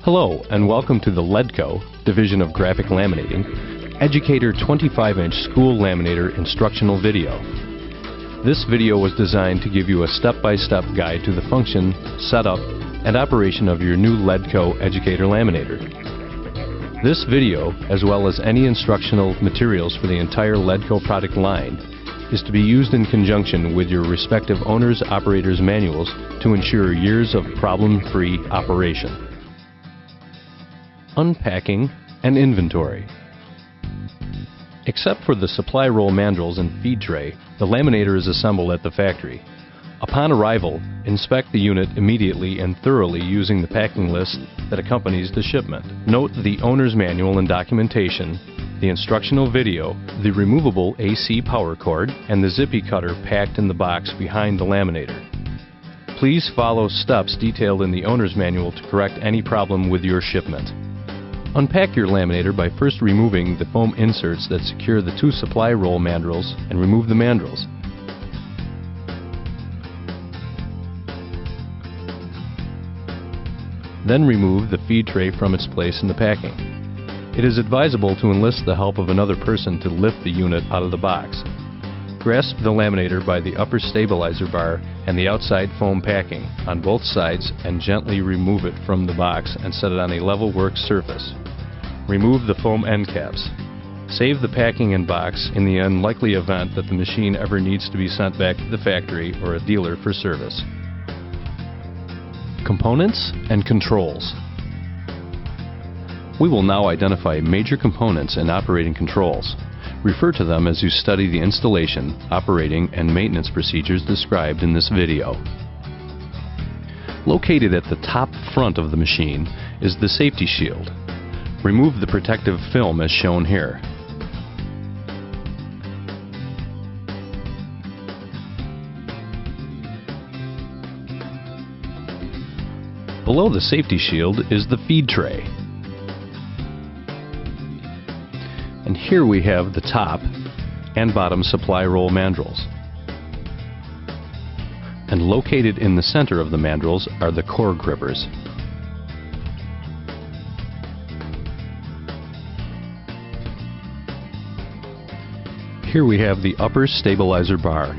Hello and welcome to the Ledco division of graphic laminating Educator 25-inch school laminator instructional video. This video was designed to give you a step-by-step guide to the function, setup, and operation of your new Ledco Educator laminator. This video, as well as any instructional materials for the entire Ledco product line, is to be used in conjunction with your respective owner's operator's manuals to ensure years of problem-free operation. Unpacking and inventory. Except for the supply roll mandrels and feed tray, the laminator is assembled at the factory. Upon arrival, inspect the unit immediately and thoroughly using the packing list that accompanies the shipment. Note the owner's manual and documentation, the instructional video, the removable AC power cord, and the zippy cutter packed in the box behind the laminator. Please follow steps detailed in the owner's manual to correct any problem with your shipment. Unpack your laminator by first removing the foam inserts that secure the two supply roll mandrels and remove the mandrels. Then remove the feed tray from its place in the packing. It is advisable to enlist the help of another person to lift the unit out of the box. Grasp the laminator by the upper stabilizer bar and the outside foam packing on both sides and gently remove it from the box and set it on a level work surface. Remove the foam end caps. Save the packing and box in the unlikely event that the machine ever needs to be sent back to the factory or a dealer for service. Components and controls. We will now identify major components and operating controls. Refer to them as you study the installation, operating, and maintenance procedures described in this video. Located at the top front of the machine is the safety shield. Remove the protective film as shown here. Below the safety shield is the feed tray. And here we have the top and bottom supply roll mandrels. And located in the center of the mandrels are the core grippers. Here we have the upper stabilizer bar.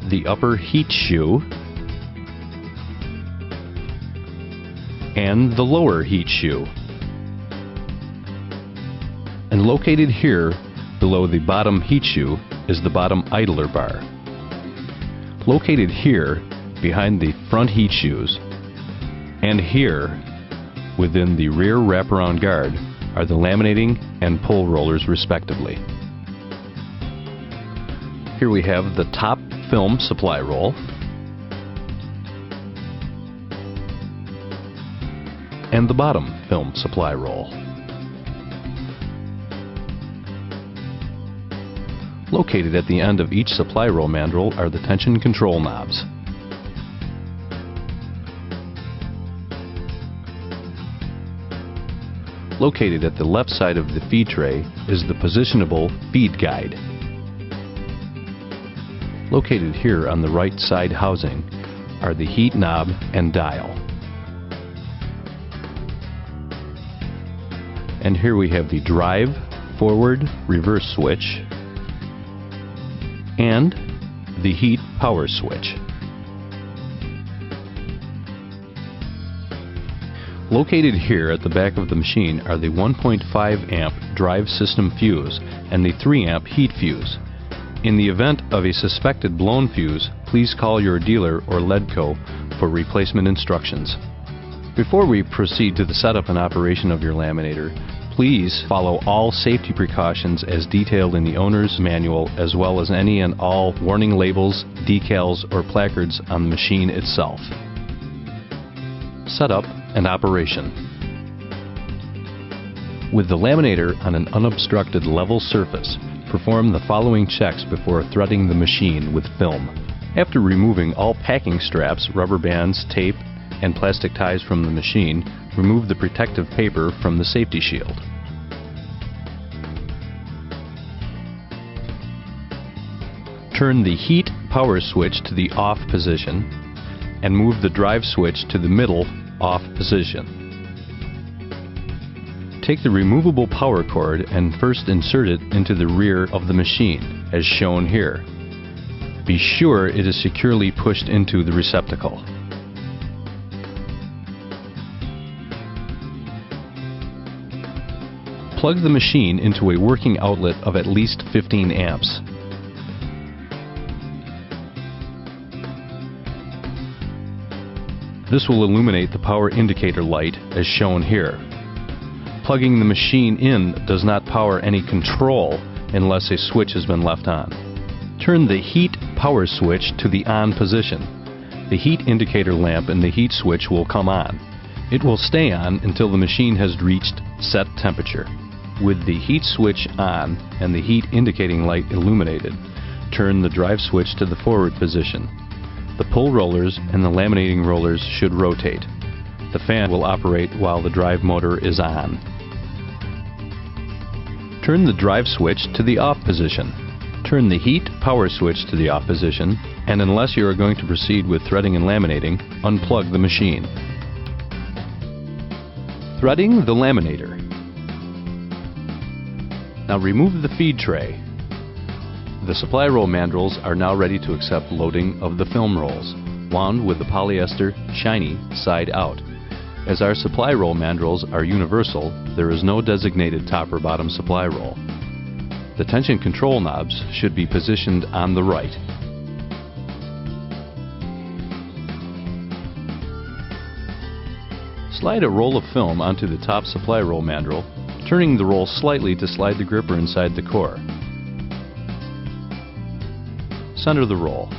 The upper heat shoe and the lower heat shoe. And located here below the bottom heat shoe is the bottom idler bar. Located here behind the front heat shoes and here within the rear wraparound guard are the laminating and pull rollers respectively. Here we have the top film supply roll and the bottom film supply roll. Located at the end of each supply roll mandrel are the tension control knobs. Located at the left side of the feed tray is the positionable feed guide. Located here on the right side housing are the heat knob and dial. And here we have the drive, forward, reverse switch and the heat power switch. Located here at the back of the machine are the 1.5 amp drive system fuse and the 3 amp heat fuse. In the event of a suspected blown fuse, please call your dealer or Ledco for replacement instructions. Before we proceed to the setup and operation of your laminator, please follow all safety precautions as detailed in the owner's manual, as well as any and all warning labels, decals, or placards on the machine itself. Setup and operation. With the laminator on an unobstructed level surface, perform the following checks before threading the machine with film. After removing all packing straps, rubber bands, tape, and plastic ties from the machine, remove the protective paper from the safety shield. Turn the heat power switch to the off position and move the drive switch to the middle off position. Take the removable power cord and first insert it into the rear of the machine, as shown here. Be sure it is securely pushed into the receptacle. Plug the machine into a working outlet of at least 15 amps. This will illuminate the power indicator light as shown here. Plugging the machine in does not power any control unless a switch has been left on. Turn the heat power switch to the on position. The heat indicator lamp and the heat switch will come on. It will stay on until the machine has reached set temperature. With the heat switch on and the heat indicating light illuminated, turn the drive switch to the forward position. The pull rollers and the laminating rollers should rotate. The fan will operate while the drive motor is on. Turn the drive switch to the off position. Turn the heat power switch to the off position, and unless you are going to proceed with threading and laminating, unplug the machine. Threading the laminator. Now remove the feed tray. The supply roll mandrels are now ready to accept loading of the film rolls, wound with the polyester shiny side out. As our supply roll mandrels are universal, there is no designated top or bottom supply roll. The tension control knobs should be positioned on the right. Slide a roll of film onto the top supply roll mandrel, turning the roll slightly to slide the gripper inside the core. Center the roll.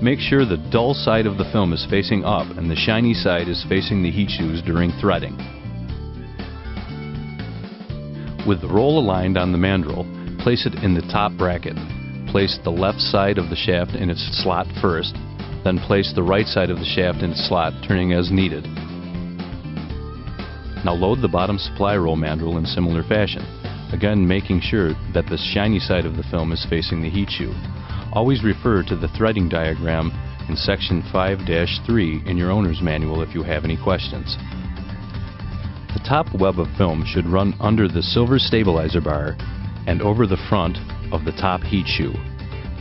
Make sure the dull side of the film is facing up and the shiny side is facing the heat shoes during threading. With the roll aligned on the mandrel, place it in the top bracket. Place the left side of the shaft in its slot first, then place the right side of the shaft in its slot, turning as needed. Now load the bottom supply roll mandrel in similar fashion, again making sure that the shiny side of the film is facing the heat shoe. Always refer to the threading diagram in section 5-3 in your owner's manual if you have any questions. The top web of film should run under the silver stabilizer bar and over the front of the top heat shoe.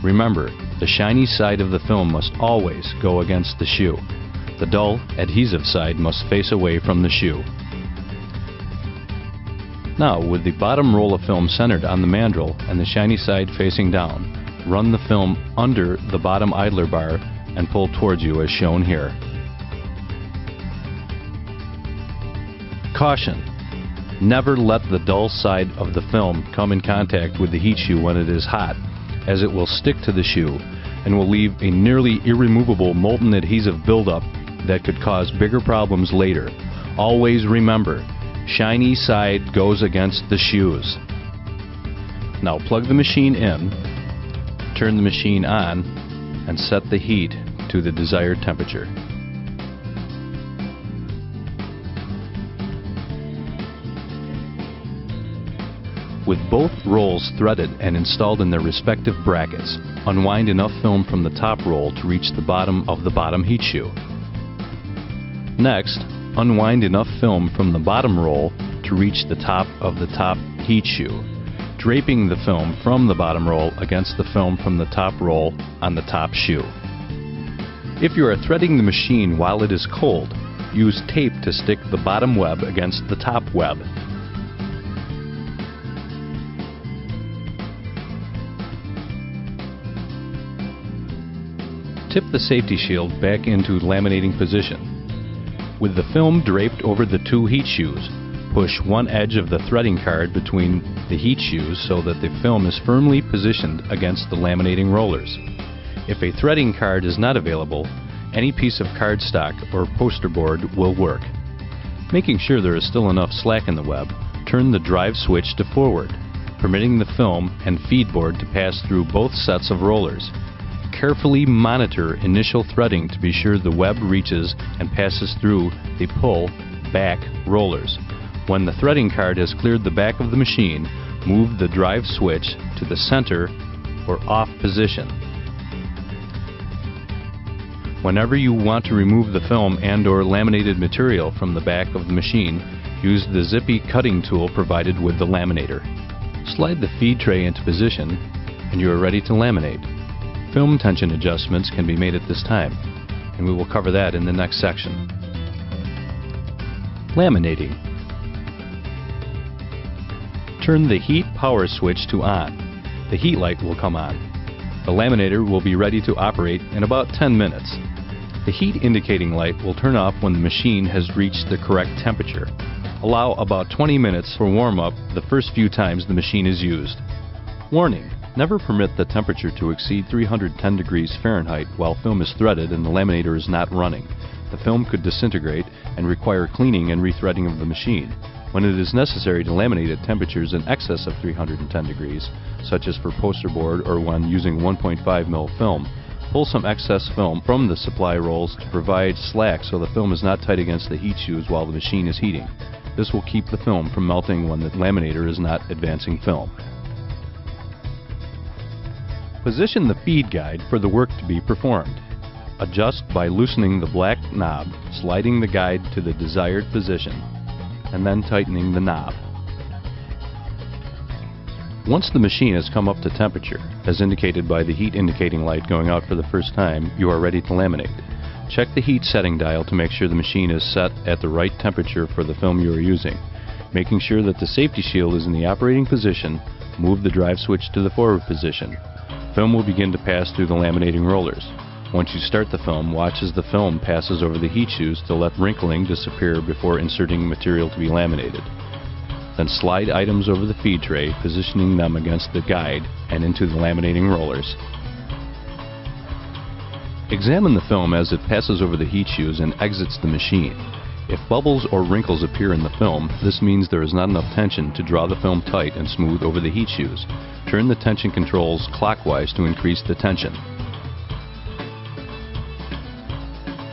Remember, the shiny side of the film must always go against the shoe. The dull, adhesive side must face away from the shoe. Now, with the bottom roll of film centered on the mandrel and the shiny side facing down, run the film under the bottom idler bar and pull towards you as shown here. Caution! Never let the dull side of the film come in contact with the heat shoe when it is hot, as it will stick to the shoe and will leave a nearly irremovable molten adhesive buildup that could cause bigger problems later. Always remember, shiny side goes against the shoes. Now plug the machine in, turn the machine on, and set the heat to the desired temperature. With both rolls threaded and installed in their respective brackets, unwind enough film from the top roll to reach the bottom of the bottom heat shoe. Next, unwind enough film from the bottom roll to reach the top of the top heat shoe, draping the film from the bottom roll against the film from the top roll on the top shoe. If you are threading the machine while it is cold, use tape to stick the bottom web against the top web. Tip the safety shield back into laminating position. With the film draped over the two heat shoes, push one edge of the threading card between the heat shoes so that the film is firmly positioned against the laminating rollers. If a threading card is not available, any piece of cardstock or poster board will work. Making sure there is still enough slack in the web, turn the drive switch to forward, permitting the film and feed board to pass through both sets of rollers. Carefully monitor initial threading to be sure the web reaches and passes through the pull back rollers. When the threading card has cleared the back of the machine, move the drive switch to the center or off position. Whenever you want to remove the film and/or laminated material from the back of the machine, use the zippy cutting tool provided with the laminator. Slide the feed tray into position and you are ready to laminate. Film tension adjustments can be made at this time, and we will cover that in the next section. Laminating. Turn the heat power switch to on. The heat light will come on. The laminator will be ready to operate in about 10 minutes. The heat indicating light will turn off when the machine has reached the correct temperature. Allow about 20 minutes for warm-up the first few times the machine is used. Warning: never permit the temperature to exceed 310 degrees Fahrenheit while film is threaded and the laminator is not running. The film could disintegrate and require cleaning and rethreading of the machine. When it is necessary to laminate at temperatures in excess of 310 degrees, such as for poster board or when using 1.5 mm film, pull some excess film from the supply rolls to provide slack so the film is not tight against the heat shoes while the machine is heating. This will keep the film from melting when the laminator is not advancing film. Position the feed guide for the work to be performed. Adjust by loosening the black knob, sliding the guide to the desired position, and then tightening the knob. Once the machine has come up to temperature, as indicated by the heat indicating light going out for the first time, you are ready to laminate. Check the heat setting dial to make sure the machine is set at the right temperature for the film you are using. Making sure that the safety shield is in the operating position, move the drive switch to the forward position. Film will begin to pass through the laminating rollers. Once you start the film, watch as the film passes over the heat shoes to let wrinkling disappear before inserting material to be laminated. Then slide items over the feed tray, positioning them against the guide and into the laminating rollers. Examine the film as it passes over the heat shoes and exits the machine. If bubbles or wrinkles appear in the film, this means there is not enough tension to draw the film tight and smooth over the heat shoes. Turn the tension controls clockwise to increase the tension.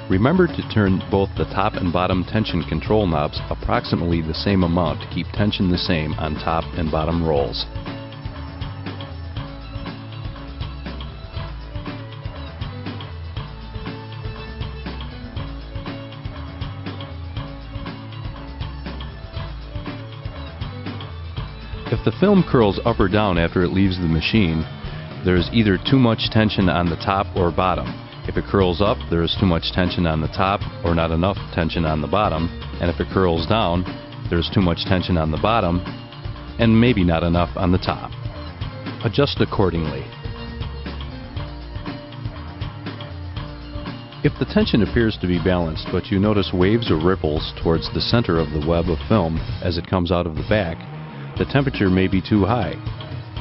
Remember to turn both the top and bottom tension control knobs approximately the same amount to keep tension the same on top and bottom rolls. If the film curls up or down after it leaves the machine, there is either too much tension on the top or bottom. If it curls up, there is too much tension on the top or not enough tension on the bottom. And if it curls down, there is too much tension on the bottom and maybe not enough on the top. Adjust accordingly. If the tension appears to be balanced, but you notice waves or ripples towards the center of the web of film as it comes out of the back, the temperature may be too high.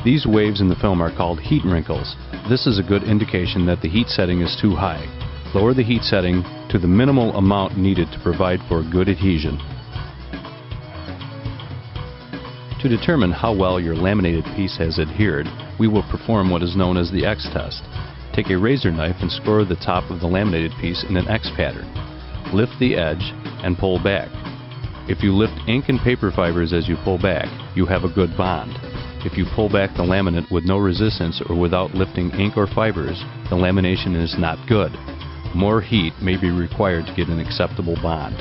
These waves in the film are called heat wrinkles. This is a good indication that the heat setting is too high. Lower the heat setting to the minimal amount needed to provide for good adhesion. To determine how well your laminated piece has adhered, we will perform what is known as the X test. Take a razor knife and score the top of the laminated piece in an X pattern. Lift the edge and pull back. If you lift ink and paper fibers as you pull back, you have a good bond. If you pull back the laminate with no resistance or without lifting ink or fibers, the lamination is not good. More heat may be required to get an acceptable bond.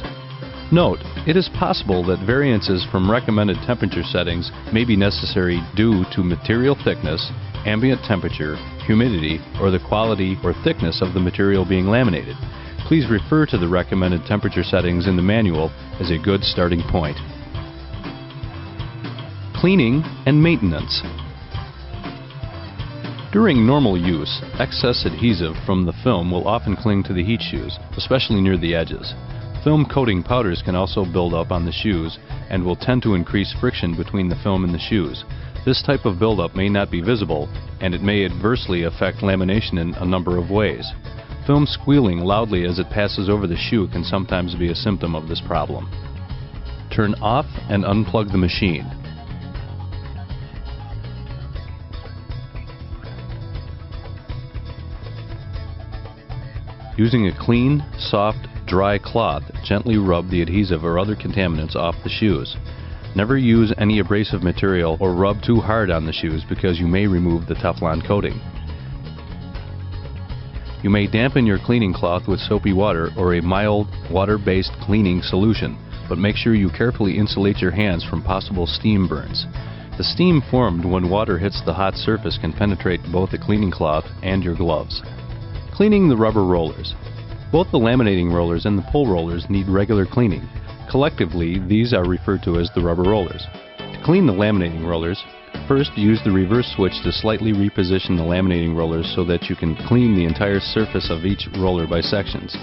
Note, it is possible that variances from recommended temperature settings may be necessary due to material thickness, ambient temperature, humidity, or the quality or thickness of the material being laminated. Please refer to the recommended temperature settings in the manual as a good starting point. Cleaning and maintenance. During normal use, excess adhesive from the film will often cling to the heat shoes, especially near the edges. Film coating powders can also build up on the shoes and will tend to increase friction between the film and the shoes. This type of buildup may not be visible, and it may adversely affect lamination in a number of ways. Film squealing loudly as it passes over the shoe can sometimes be a symptom of this problem. Turn off and unplug the machine. Using a clean, soft, dry cloth, gently rub the adhesive or other contaminants off the shoes. Never use any abrasive material or rub too hard on the shoes because you may remove the Teflon coating. You may dampen your cleaning cloth with soapy water or a mild water-based cleaning solution, but make sure you carefully insulate your hands from possible steam burns. The steam formed when water hits the hot surface can penetrate both the cleaning cloth and your gloves. Cleaning the rubber rollers. Both the laminating rollers and the pull rollers need regular cleaning. Collectively, these are referred to as the rubber rollers. To clean the laminating rollers, first use the reverse switch to slightly reposition the laminating rollers so that you can clean the entire surface of each roller by sections.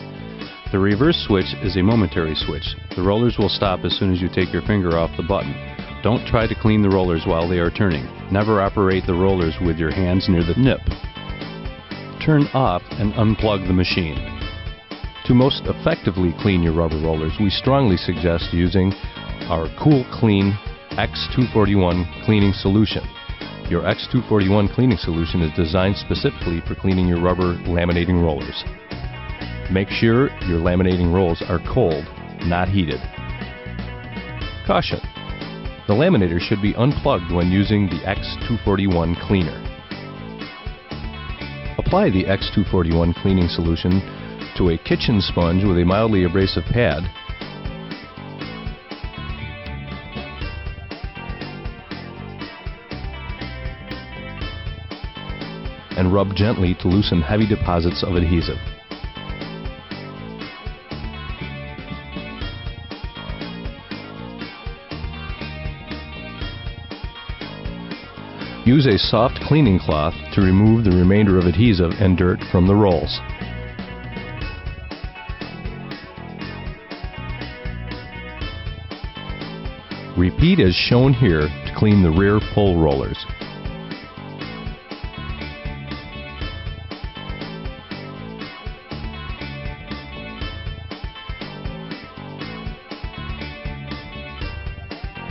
The reverse switch is a momentary switch. The rollers will stop as soon as you take your finger off the button. Don't try to clean the rollers while they are turning. Never operate the rollers with your hands near the nip. Turn off and unplug the machine. To most effectively clean your rubber rollers, we strongly suggest using our Cool Clean X241 cleaning solution. Your X241 cleaning solution is designed specifically for cleaning your rubber laminating rollers. Make sure your laminating rolls are cold, not heated. Caution: the laminator should be unplugged when using the X241 cleaner. Apply the X241 cleaning solution to a kitchen sponge with a mildly abrasive pad and rub gently to loosen heavy deposits of adhesive. Use a soft cleaning cloth to remove the remainder of adhesive and dirt from the rolls. Repeat as shown here to clean the rear pull rollers.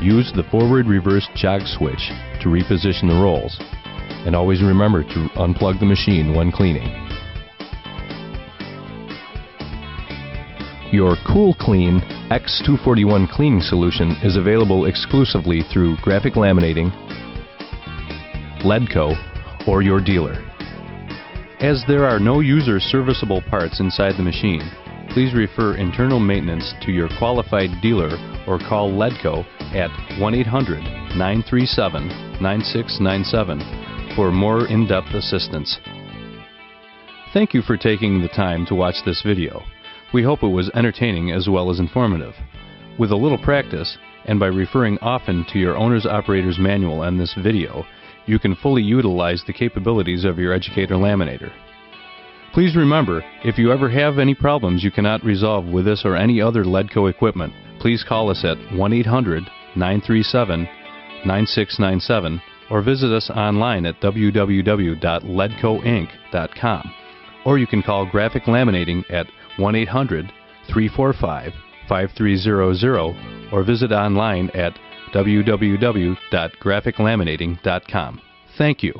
Use the forward-reverse jog switch to reposition the rolls, and always remember to unplug the machine when cleaning. Your Cool Clean X241 cleaning solution is available exclusively through Graphic Laminating, Ledco, or your dealer. As there are no user serviceable parts inside the machine, please refer internal maintenance to your qualified dealer or call Ledco at 1-800-937-9697 for more in-depth assistance. Thank you for taking the time to watch this video. We hope it was entertaining as well as informative. With a little practice, and by referring often to your owner's operator's manual and this video, you can fully utilize the capabilities of your Educator laminator. Please remember, if you ever have any problems you cannot resolve with this or any other Ledco equipment, please call us at 1-800-937-9697 or visit us online at www.ledcoinc.com. Or you can call Graphic Laminating at 1-800-345-5300 or visit online at www.graphiclaminating.com. Thank you.